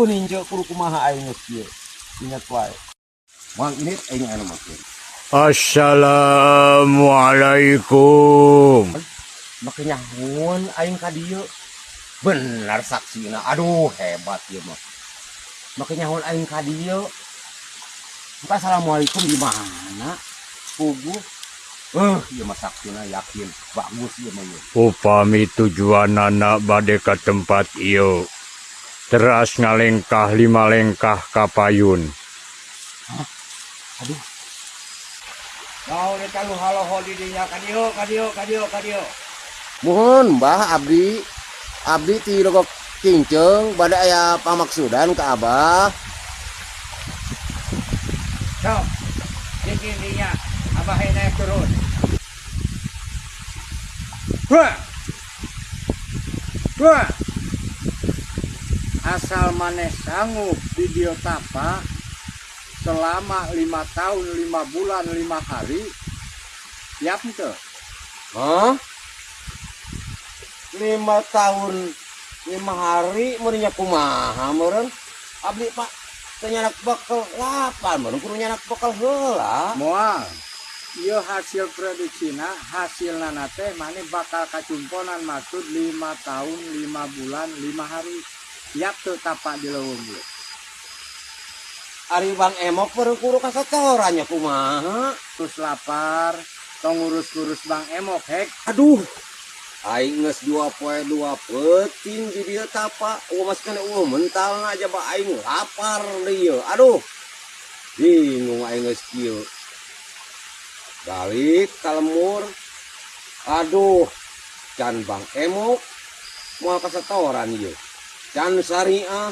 Aduh ninja kudu kumaha aing geus kieu. Ingat wae. Moal ini aing anu maksud. Assalamualaikum. Make nyahun aing ka dieu. Bener saksina. Aduh hebat ieu mah. Make nyahun aing ka dieu. Assalamualaikum di mana? Pugu. Ieu mah saksina yakin bagus ieu mah. Upami tujuan anak bade ka tempat ieu. Teras ngalengkah 5 lengkah ka payun. Aduh. Kau ni kalau halo di dinya kadio. Mohon Mbah abdi ti rogok kinceng bade aya pamaksudan ka Abah. So, bikin dinya Abah naik turun. Wah. Asal maneh sanggup video tapa selama 5 tahun 5 bulan 5 hari siap itu. Hah? 5 tahun 5 hari meureunnya kumaha meureun? Abdi Pak teu nyanak bekel lapan meureun kudu nyanak bekel heula. Moal ieu hasil produksina hasilna teh maneh bakal kacumponan maksud 5 tahun 5 bulan 5 hari siap tuh tapa di leuweung ieu. Ari Bang Emok meureun kudu kasatorannya kumaha? Terus lapar tong ngurus-ngurus Bang Emok hek. Aduh. Aing geus 2 poe 2 peuting di dieu tapa. Mas kana mentalna aja ba aing lapar dieu. Aduh. Bingung aing geus kieu. Balik ka lemur. Aduh. Can Bang Emok moal kasatoran ieu. Can Syariah.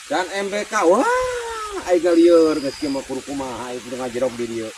Can MBK. Wah, aing lieur geus kieu mah kudu kumaha aing kudu ngajerok di dieu.